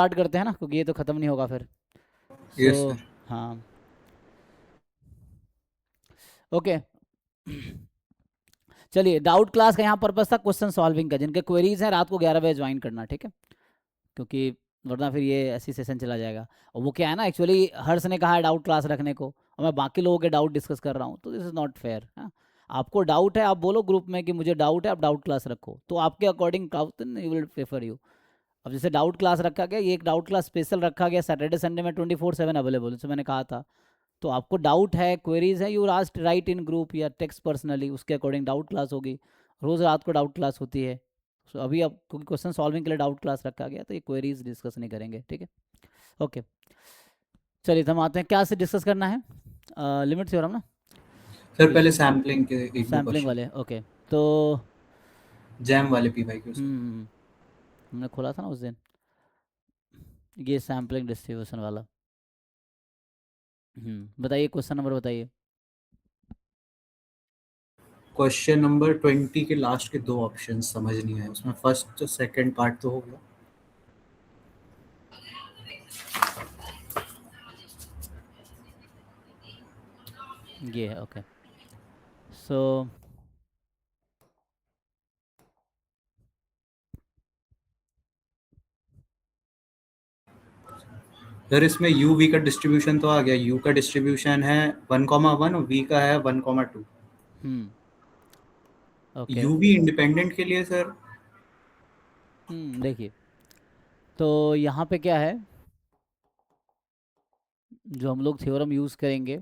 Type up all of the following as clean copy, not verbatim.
Start करते हैं ना, क्योंकि ये तो ख़त्म नहीं होगा फिर। So yes sir. हाँ, ओके। चलिए, डाउट क्लास का यहाँ पर्पस था क्वेश्चन सॉल्विंग का। जिनके क्वेरीज हैं रात को 11 बजे ज्वाइन करना, ठीक है, क्योंकि वरना फिर ये ऐसी सेशन चला जाएगा। और वो क्या है ना, एक्चुअली हर्ष ने कहा है डाउट क्लास रखने को, और मैं बाकी लोगों के डाउट डिस्कस कर रहा हूँ, तो दिस इज़ नॉट फेयर। आपको डाउट है, आप बोलो ग्रुप में कि मुझे डाउट है, आप डाउट क्लास रखो, तो आपके according you will prefer you. अब जैसे डाउट क्लास रखा गया, ये एक डाउट क्लास स्पेशल रखा गया सैटरडे संडे में 24/7 अवेलेबल, जैसे मैंने कहा था। तो आपको डाउट है, क्वेरीज है, you asked right in group या टेक्स्ट पर्सनली, उसके अकॉर्डिंग डाउट क्लास होगी। रोज़ रात को डाउट क्लास होती है। सो अभी अब क्योंकि क्वेश्चन सॉल्विंग के लिए डाउट क्लास रखा गया, तो ये क्वेरीज डिस्कस नहीं करेंगे, ठीक है। ओके, चलिए तो हम आते हैं, क्या से डिस्कस करना है, लिमिट थ्योरम ना। सर पहले सैम्पलिंग के एक दो सैम्पलिंग क्वेश्चन, वाले, ओके। तो जैम वाले पी वाई क्यू सर। हम्म, हमने खोला था ना उस दिन, ये सैम्पलिंग डिस्ट्रीब्यूशन वाला। बताइए क्वेश्चन नंबर बताइए। क्वेश्चन नंबर 20 के लास्ट के दो ऑप्शन समझ नहीं आए, उसमें फर्स्ट सेकंड पार्ट तो हो गया। ये है, ओके। सो सर इसमें यू वी का डिस्ट्रीब्यूशन तो आ गया, यू का डिस्ट्रीब्यूशन है 1,1 और वी का है 1,2। हम्म, ओके। यू वी इंडिपेंडेंट के लिए सर। देखिए, तो यहाँ पे क्या है, जो हम लोग थ्योरम यूज़ करेंगे,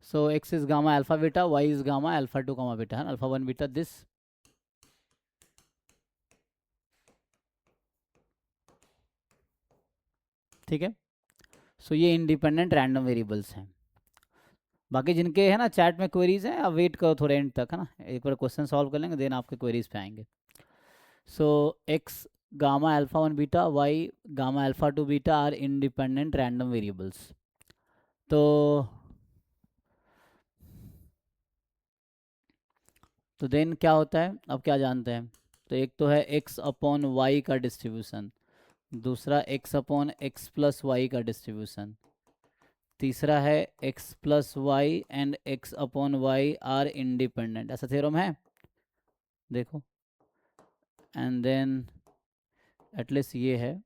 so x is gamma alpha beta, y is gamma alpha two gamma beta, है ना, अल्फा वन बीटा दिस, ठीक है। सो ये इंडिपेंडेंट रैंडम वेरिएबल्स हैं। बाकी जिनके है ना चैट में क्वेरीज हैं, आप वेट करो थोड़े एंड तक, है ना, एक बार क्वेश्चन सॉल्व कर लेंगे, देन आपके क्वेरीज पे आएंगे। So x gamma alpha one beta, y gamma alpha two beta are independent random variables. तो देन क्या होता है, अब क्या जानते हैं। तो एक तो है एक्स अपॉन वाई का डिस्ट्रीब्यूशन, दूसरा X upon X plus Y का डिस्ट्रीब्यूशन, तीसरा है X plus Y and X upon Y are independent, ऐसा थ्योरम है, देखो। एंड देन एटलीस्ट ये है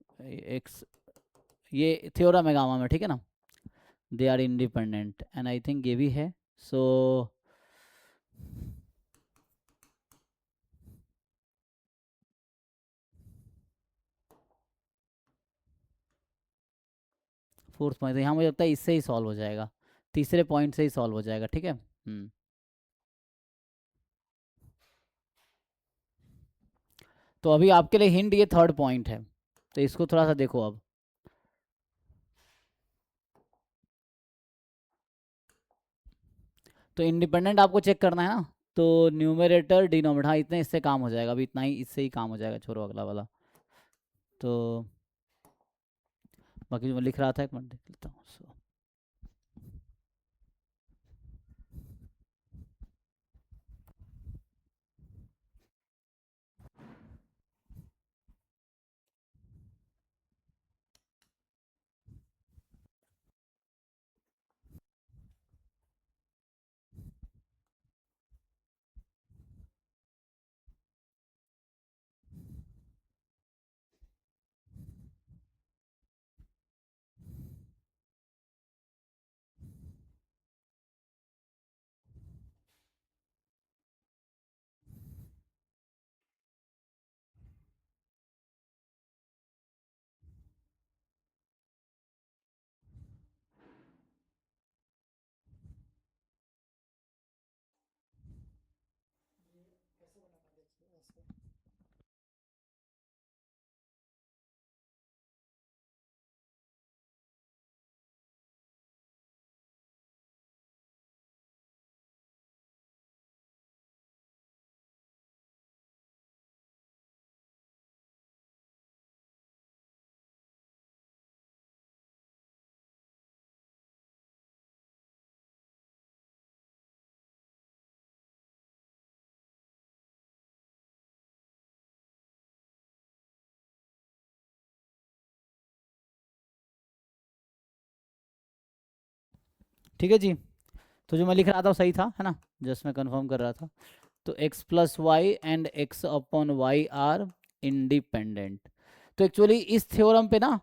एक्स, ये थ्योरम है गामा में, ठीक है ना, they are independent, and I think ये भी है। सो फोर्थ पॉइंट, यहाँ मुझे लगता है इससे ही सॉल्व हो जाएगा, तीसरे पॉइंट से ही सॉल्व हो जाएगा, ठीक है। तो अभी आपके लिए हिंट, ये थर्ड पॉइंट है, तो इसको थोड़ा सा देखो अब। तो इंडिपेंडेंट आपको चेक करना है ना, तो न्यूमरेटर डिनोमिनेटर, हाँ इतने इससे काम हो जाएगा, अभी इतना ही, इससे ही काम हो जाएगा, छोड़ो अगला वाला। तो बाकी जो मैं लिख रहा था, एक मिनट देख लेता हूँ। ठीक है जी। तो जो मैं लिख रहा था वो सही था, है ना, जस्ट मैं कंफर्म कर रहा था। तो x plus Y and x upon Y are independent. तो एक्चुअली इस थ्योरम पे ना,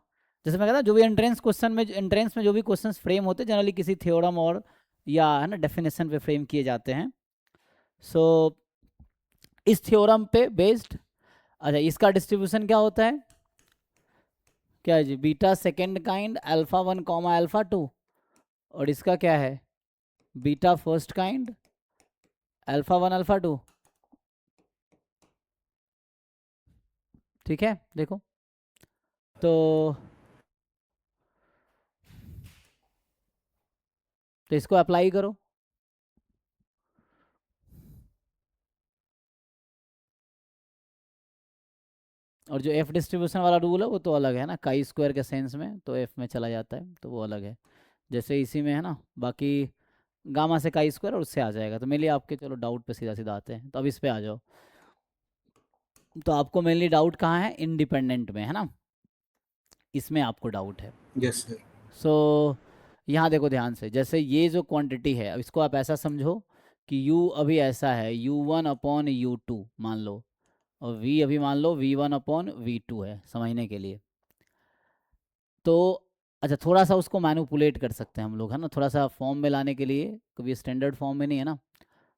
जैसे मैं कहता जो भी एंट्रेंस क्वेश्चन में, एंट्रेंस में जो भी क्वेश्चंस फ्रेम होते हैं जनरली किसी थ्योरम और या है ना डेफिनेशन पे फ्रेम किए जाते हैं। सो इस थ्योरम पे बेस्ड, अच्छा इसका डिस्ट्रीब्यूशन क्या होता है, क्या है जी, beta second kind alpha one comma alpha two, और इसका क्या है, beta first kind alpha one alpha two. ठीक है, देखो तो इसको अप्लाई करो। और जो एफ डिस्ट्रीब्यूशन वाला रूल है वो तो अलग है ना, काई स्क्वायर के सेंस में तो एफ में चला जाता है, तो वो अलग है। जैसे इसी में है ना, बाकी गामा से काई स्क्वायर और उससे आ जाएगा। तो मेनली आपके चलो डाउट पे सीधा सीधा आते हैं, तो अब इस पे आ जाओ। तो आपको मेनली डाउट कहाँ है, इंडिपेंडेंट में, है ना, इसमें आपको डाउट है। Yes sir. सो यहाँ देखो ध्यान से, जैसे ये जो क्वांटिटी है, अब इसको आप ऐसा समझो कि u अभी ऐसा है u1 अपॉन u2 मान लो, और v अभी मान लो v1 अपॉन v2 है, समझने के लिए। तो अच्छा थोड़ा सा उसको मैनिपुलेट कर सकते हैं हम लोग, है ना, थोड़ा सा फॉर्म में लाने के लिए, कभी स्टैंडर्ड फॉर्म में नहीं है ना,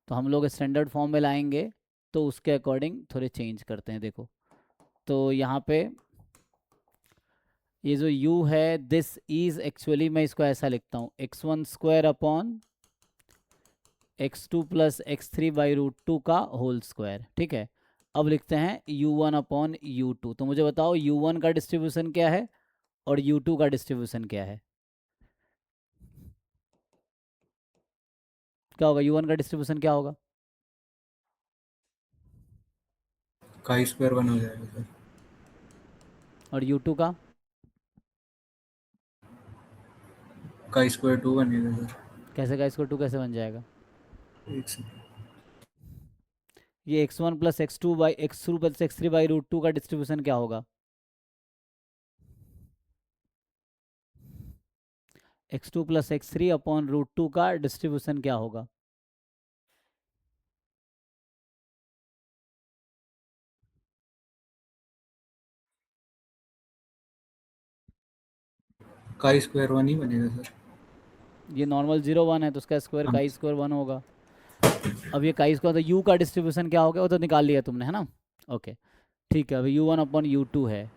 तो हम लोग स्टैंडर्ड फॉर्म में लाएंगे, तो उसके अकॉर्डिंग थोड़े चेंज करते हैं। देखो तो यहाँ पे ये जो u है, दिस इज एक्चुअली, मैं इसको ऐसा लिखता हूँ x1 square upon x2 plus x3 by root two का होल स्क्वायर। ठीक है, अब लिखते हैं u1 अपॉन u2। तो मुझे बताओ u1 का डिस्ट्रीब्यूशन क्या है और u2 का डिस्ट्रीब्यूशन क्या है, क्या होगा, u1 का डिस्ट्रीब्यूशन क्या होगा, काई स्क्वायर 1 हो जाएगा सर। और u2 का, काई स्क्वायर 2 बनेगा सर। कैसे का, इसको 2 कैसे बन जाएगा, एक सेकंड। ये x1 plus x2 by x2 plus x3 by root two का डिस्ट्रीब्यूशन क्या होगा, x2 plus x3 upon root two का डिस्ट्रीब्यूशन क्या होगा। काई स्क्वायर 1 ही बनेगा सर। ये नॉर्मल 0 1 है तो उसका स्क्वायर हाँ। काई स्क्वायर 1 होगा। अब ये काई स्क्वायर, तो u का डिस्ट्रीब्यूशन क्या हो गया, वो तो निकाल लिया तुमने, है ना। ओके ठीक है, अभी u1 अपॉन u2 है।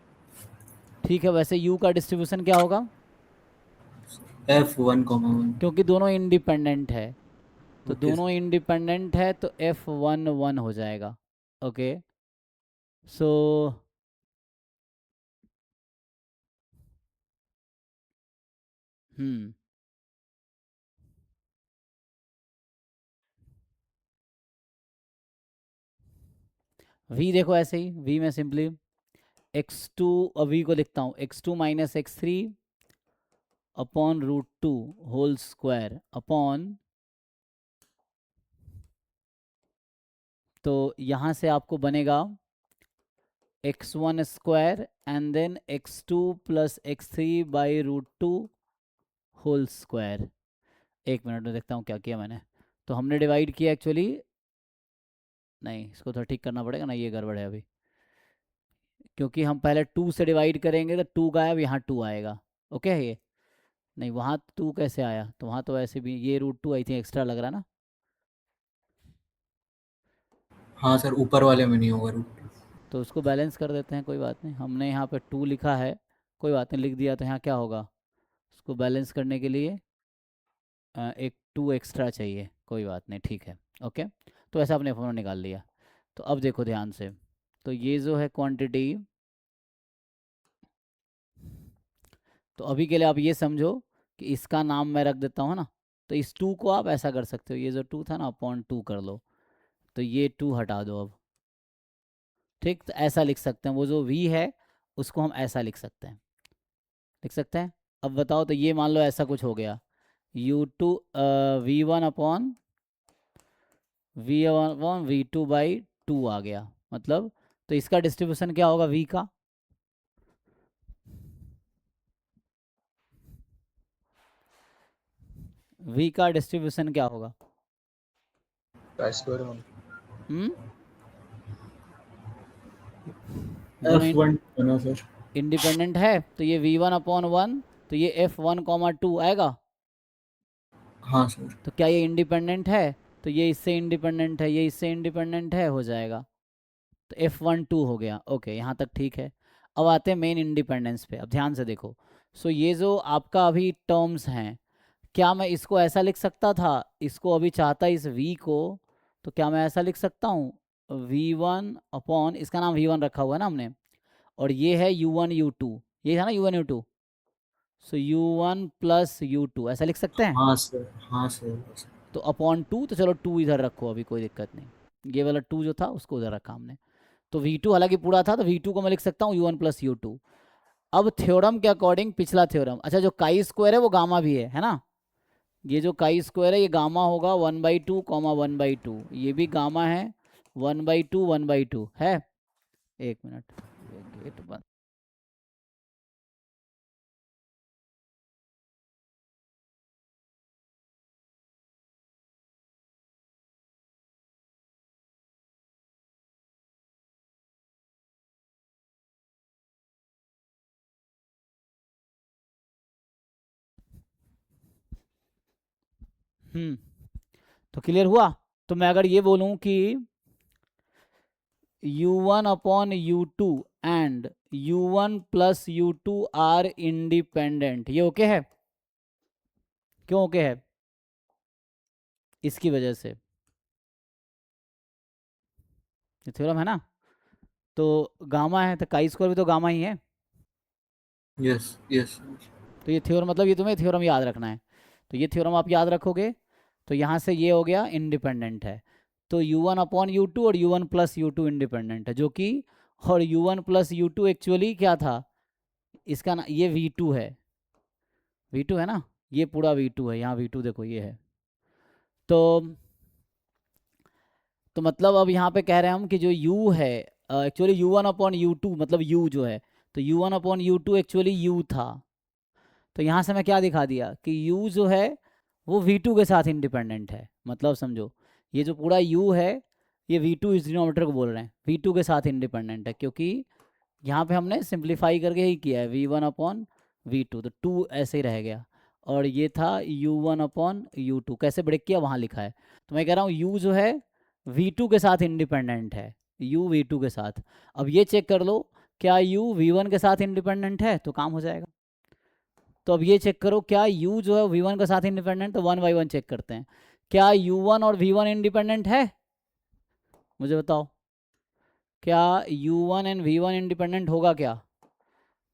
ठीक है, वैसे u का डिस्ट्रीब्यूशन क्या होगा, f1,1। क्योंकि दोनों इंडिपेंडेंट है, तो ओके दोनों सर। इंडिपेंडेंट है तो f1 1 हो जाएगा। ओके सो हम्म v देखो ऐसे ही, v में सिंपली x2, v को लिखता हूँ x2 minus x3 upon root two whole square upon, तो यहाँ से आपको बनेगा x1 square and then x2 plus x3 by root two whole square. एक मिनट में देखता हूँ क्या किया मैंने। तो हमने डिवाइड किया एक्चुअली, नहीं इसको थोड़ा ठीक करना पड़ेगा ना, ये गड़बड़ है अभी, क्योंकि हम पहले 2 से डिवाइड करेंगे तो 2 गायब, यहाँ 2 आएगा। ओके है ये, नहीं वहाँ 2 कैसे आया, तो वहाँ तो ऐसे भी ये root two I think extra लग रहा है ना। हाँ सर, ऊपर वाले में नहीं होगा रूट। तो उसको बैलेंस कर देते हैं, कोई बात नहीं, हमने यहाँ पे 2 लिखा है, कोई बात नहीं लिख दिया, तो यहाँ क्या होगा, उसको बैलेंस करने के लिए एक 2 एक्स्ट्रा चाहिए, कोई बात नहीं, ठीक है। ओके तो ऐसा अपने फॉर्मूला निकाल लिया। तो अब देखो ध्यान से, तो ये जो है क्वांटिटी, तो अभी के लिए आप ये समझो कि इसका नाम मैं रख देता हूँ ना, तो इस 2 को आप ऐसा कर सकते हो, ये जो 2 था ना अपॉन 2 कर लो, तो ये 2 हटा दो अब। ठीक, तो ऐसा लिख सकते हैं, वो जो v है उसको हम ऐसा लिख सकते हैं, लिख सकते हैं। अब बताओ, तो ये मान लो ऐसा कुछ हो गया, u2 v1 upon v1 upon v2 by 2 आ गया, मतलब तो इसका डिस्ट्रीब्यूशन क्या होगा v का, v का डिस्ट्रीब्यूशन क्या होगा? का स्क्वायर वन हम्म दोनों F1 बना सर। इंडिपेंडेंट है, तो ये v1/1, तो ये f1,2 आएगा। हाँ सर। तो क्या ये इंडिपेंडेंट है? तो ये इससे इंडिपेंडेंट है, ये इससे इंडिपेंडेंट है, हो जाएगा। तो f1,2 हो गया। ओके, यहाँ तक ठीक है। अब आते हैं मेन इंडिपेंडेंस पे। अब ध्यान से देखो। सो ये जो आपका अभी टर्म्स हैं, क्या मैं इसको ऐसा लिख सकता था? इसको अभी चाहता इस v को, तो क्या मैं ऐसा लिख सकता हूँ? v1 इसका नाम v1 रखा हुआ है ना हमने, और ये है u1 u2, ये है ना u1 u2। सो u1 प्लस u2 ऐसा लिख सकते हैं। हाँ सर। हाँ सर। तो अपॉन 2, तो चलो 2 इधर रखो, अभी कोई दिक्कत नहीं। ये वाला 2 जो था उसको उधर रखा हमने। तो v2 हालांकि पूरा था, तो v2 को मैं लिख सकता हूँ u1 प्लस u2। अब थ्योरम के अकॉर्डिंग पिछला थ्योरम, अच्छा जो काई स्क्वायर है वो गामा भी है ना? ये जो काई स्क्वायर है ये गामा होगा 1/2 1/2, ये भी गामा है 1/2 1/2 है। एक मिनट, ये गेट बंद। तो क्लियर हुआ? तो मैं अगर ये बोलूं कि u1/u2 and u1 plus u2 are independent, ये ओके है? क्यों ओके है? इसकी वजह से, ये थ्योरम है ना, तो गामा है, तो काई स्क्वायर भी तो गामा ही है। Yes yes. तो ये थ्योरम, मतलब ये तुम्हें थ्योरम याद रखना है। तो ये थ्योरम आप याद रखोगे, तो यहाँ से ये हो गया इंडिपेंडेंट है। तो u1/u2 और u1 प्लस u2 इंडिपेंडेंट है, जो कि, और u1 प्लस u2 एक्चुअली क्या था? इसका ना ये v2 है, v2 है ना, ये पूरा v2 है, यहाँ v2 देखो ये है। तो मतलब अब यहाँ पे कह रहे हैं हम कि जो u है, एक्चुअली u1/u2 मतलब u जो है, तो u1/u2 एक्चुअली u था। तो यहाँ से मैं क्या दिखा दिया कि u जो है वो v2 के साथ इंडिपेंडेंट है। मतलब समझो, ये जो पूरा u है, ये v2 इस डिनोमिनेटर को बोल रहे हैं, v2 के साथ इंडिपेंडेंट है, क्योंकि यहाँ पे हमने सिंप्लीफाई करके ही किया है, v1/v2, तो 2 ऐसे ही रह गया। और ये था u1/u2, कैसे ब्रेक किया वहाँ लिखा है। तो मैं कह रहा हूँ u जो है v2 के साथ इंडिपेंडेंट है, u v2 के साथ। अब ये चेक कर लो, क्या u v1 के साथ इंडिपेंडेंट है, तो काम हो जाएगा। तो अब ये चेक करो, क्या u जो है v1 के साथ इंडिपेंडेंट, तो 1 बाई 1 चेक करते हैं। क्या u1 और v1 इंडिपेंडेंट है? मुझे बताओ, क्या u1 एंड v1 इंडिपेंडेंट होगा क्या?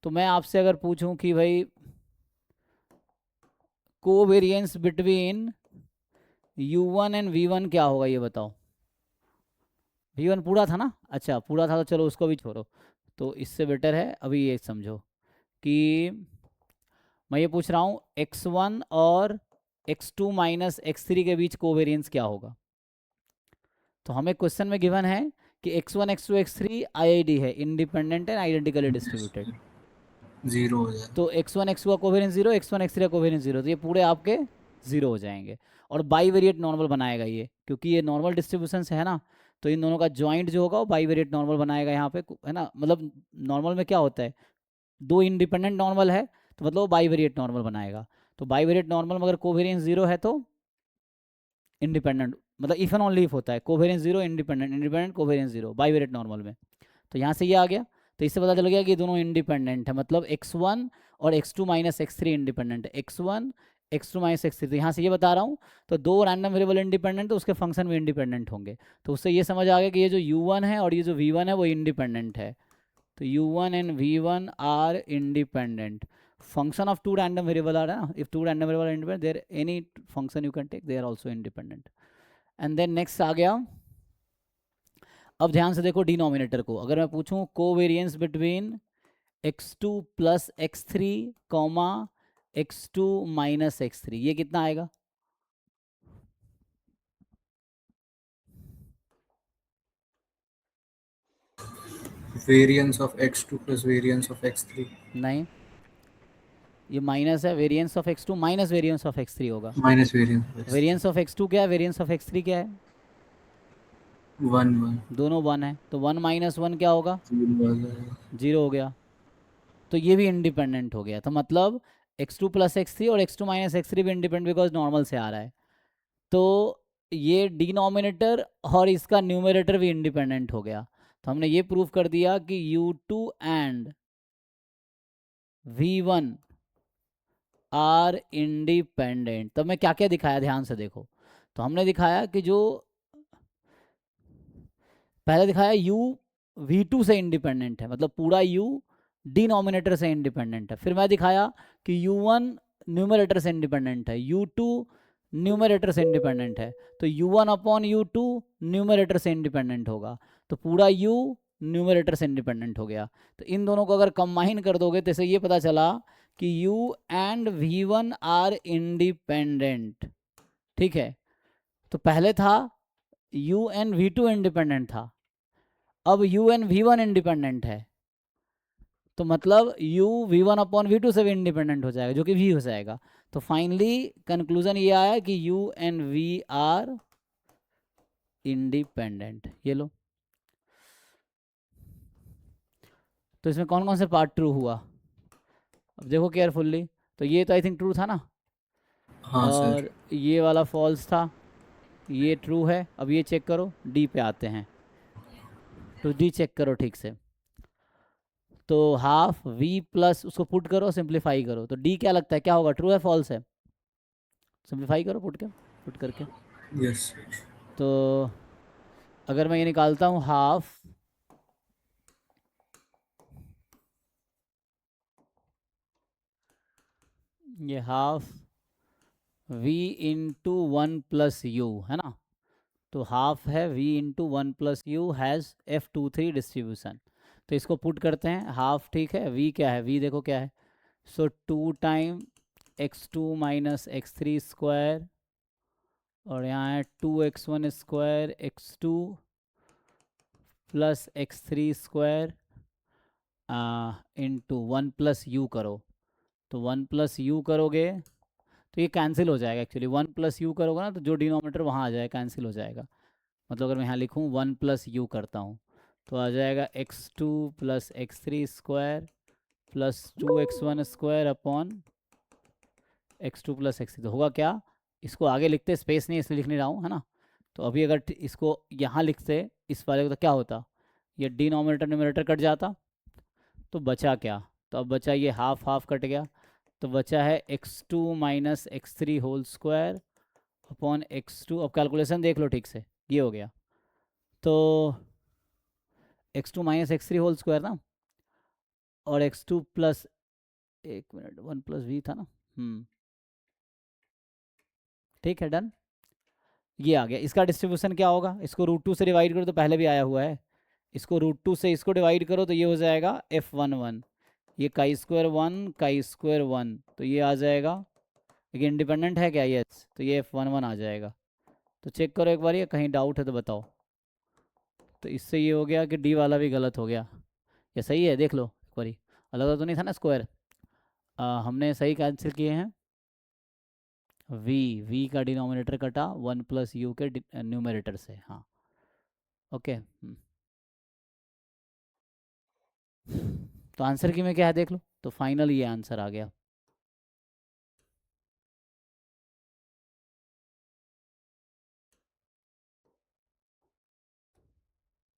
तो मैं आपसे अगर पूछूं कि भाई covariance between u1 and v1 क्या होगा, ये बताओ। v1 पूरा था ना? अच्छा पूरा था, तो चलो उसको भी छोड़ो। तो इससे बेटर है अभी ये समझो कि मैं ये पूछ रहा हूँ x1 और x2 माइनस x3 के बीच कोवेरिएंस क्या होगा। तो हमें क्वेश्चन में गिवन है कि x1 x2 x3 आईआईडी है, independent and identically distributed. Zero हो जाए। तो x1 x2 का कोवेरिएंस 0, x1 x3 का कोवेरिएंस 0, तो ये पूरे आपके 0 हो जाएंगे। और बाईवेरिएट नॉर्मल बनाएगा ये, क्योंकि ये नॉर्मल डिस्ट्रीब्यूशन है ना, तो इन दोनों का जॉइंट जो होगा वो बाईवेरिएट नॉर्मल बनाएगा यहाँ पे, है ना। मतलब नॉर्मल में क्या होता है, दो इंडिपेंडेंट नॉर्मल है, तो मतलब वो बाईवेरिएट नॉर्मल बनाएगा। तो बाईवेरिएट नॉर्मल में अगर कोवेरिएंस 0 है तो इंडिपेंडेंट, मतलब इफ एंड ओनली इफ होता है, covariance 0 independent, independent covariance 0 bivariate normal में। तो यहाँ से ये आ गया। तो इससे पता चल गया कि ये दोनों इंडिपेंडेंट है, मतलब x1 और x2 माइनस x3 इंडिपेंडेंट है, x1 x2 माइनस x3। तो यहाँ से ये बता रहा हूँ, तो दो रैंडम वेरिएबल इंडिपेंडेंट तो उसके फंक्शन में इंडिपेंडेंट होंगे। तो उससे ये समझ आ गया कि ये जो u1 है और ये जो v1 है वो इंडिपेंडेंट है। तो u1 and v1 are independent. function of two random variable are if two random variable are independent, there any function you can take, they are also independent. And then next आ गया, अब ध्यान से देखो denominator को, अगर मैं पूछूं covariance between x2 plus x3 comma x2 minus x3, ये कितना आएगा? Variance of x2 plus variance of x3। नहीं, ये माइनस है, variance of x2 minus variance of x3 होगा। Minus variance variance of x2 क्या है, वेरिएंस ऑफ x3 क्या है? 1 1 दोनों 1 है, तो 1 माइनस 1 क्या होगा? 0 आ जाएगा। 0 हो गया। तो ये भी इंडिपेंडेंट हो गया। तो मतलब x2 प्लस x3 और x2 माइनस x3 भी इंडिपेंडेंट, बिकॉज नॉर्मल से आ रहा है। तो ये डिनोमिनेटर और इसका न्यूमरेटर भी इंडिपेंडेंट हो गया। तो हमने ये प्रूव कर दिया कि u2 and v1 are independent. तब मैं क्या क्या दिखाया, ध्यान से देखो। तो हमने दिखाया कि जो पहले दिखाया u v2 से इंडिपेंडेंट है, मतलब पूरा u डिनोमिनेटर से इंडिपेंडेंट है। फिर मैं दिखाया कि u1 न्यूमरेटर से इंडिपेंडेंट है, u2 न्यूमरेटर से इंडिपेंडेंट है, तो u1 अपॉन u2 न्यूमरेटर से इंडिपेंडेंट होगा। तो पूरा u न्यूमरेटर से इंडिपेंडेंट हो गया। तो इन दोनों को अगर कंबाइन कर दोगे तो इसे ये पता चला कि u and v1 are independent. ठीक है, तो पहले था u एंड v2 इंडिपेंडेंट था, अब u एंड v1 इंडिपेंडेंट है। तो मतलब u v1 अपॉन v2 से भी इंडिपेंडेंट हो जाएगा, जो कि v हो जाएगा। तो फाइनली कंक्लूजन ये आया कि u and v are independent. ये लो, तो इसमें कौन कौन से पार्ट ट्रू हुआ, अब देखो केयरफुल्ली। तो ये तो आई थिंक ट्रू था ना, हाँ सर। और ये वाला फॉल्स था, ये ट्रू है। अब ये चेक करो, डी पे आते हैं, तो डी चेक करो ठीक से। तो हाफ v प्लस, उसको पुट करो, सिंप्लीफाई करो, तो डी क्या लगता है, क्या होगा, ट्रू है फॉल्स है? सिंप्लीफाई करो पुट करके। यस। तो अगर मैं ये निकालता हूँ हाफ ये half v into 1 plus you है ना, तो हाफ है v into 1 plus you has F23 distribution. तो इसको पुट करते हैं, हाफ ठीक है, v क्या है, v देखो क्या है, सो 2 time x2 minus x3 square, और यहाँ है 2x1 square x2 plus x3 square into 1 plus you करो। तो 1 प्लस यू करोगे तो ये कैंसिल हो जाएगा। एक्चुअली 1 प्लस यू करोगे ना, तो जो डिनोमीटर वहाँ आ जाएगा कैंसिल हो जाएगा। मतलब अगर मैं यहाँ लिखूँ 1 प्लस यू करता हूँ, तो आ जाएगा x2 plus x3 square plus 2x1 square upon x2 plus x3। तो होगा क्या, इसको आगे लिखते, स्पेस नहीं इसलिए लिख नहीं रहा हूँ, है ना। तो अभी अगर इसको यहाँ लिखते इस वाले को, तो क्या होता, ये डिनोमिनेटर न्यूमरेटर कट जाता, तो बचा क्या, तो अब बचा ये हाफ हाफ कट गया, तो बचा है x2 minus x3 whole square upon x2। अब कैलकुलेशन देख लो ठीक से, ये हो गया। तो x2 minus x3 whole square ना, और x2 प्लस, एक मिनट, 1 प्लस v था ना, ठीक है, डन। ये आ गया। इसका डिस्ट्रीब्यूशन क्या होगा, इसको √2 से डिवाइड करो तो पहले भी आया हुआ है, इसको √2 से इसको डिवाइड करो तो ये हो जाएगा F11, ये काई स्क्वायर 1 काई स्क्वायर 1, तो ये आ जाएगा, ये इंडिपेंडेंट है क्या, यस, तो ये F11 आ जाएगा। तो चेक करो एक बार, ये कहीं डाउट है तो बताओ। तो इससे ये हो गया कि डी वाला भी गलत हो गया, ये सही है, देख लो एक बार, अलग तो नहीं था ना स्क्वायर, हमने सही कैंसिल किए हैं। v का डिनोमिनेटर कटा 1 प्लस यू के न्यूमरेटर से, हाँ ओके। तो आंसर की में क्या है देख लो, तो फाइनल ये आंसर आ गया।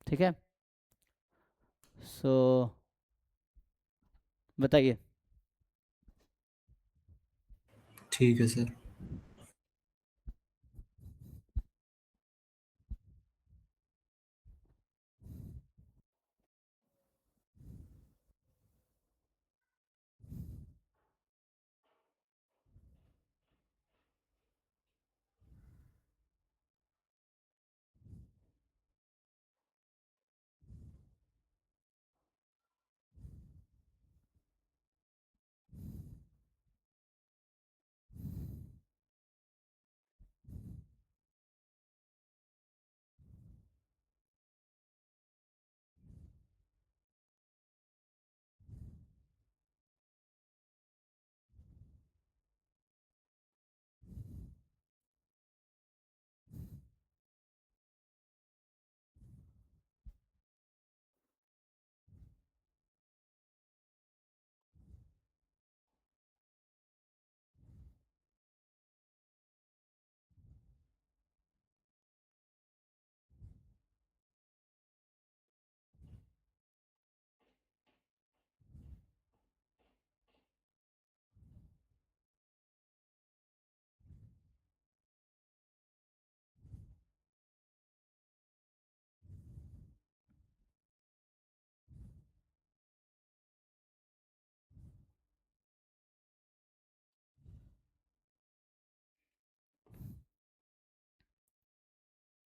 ठीक है, सो बताइए। ठीक है सर।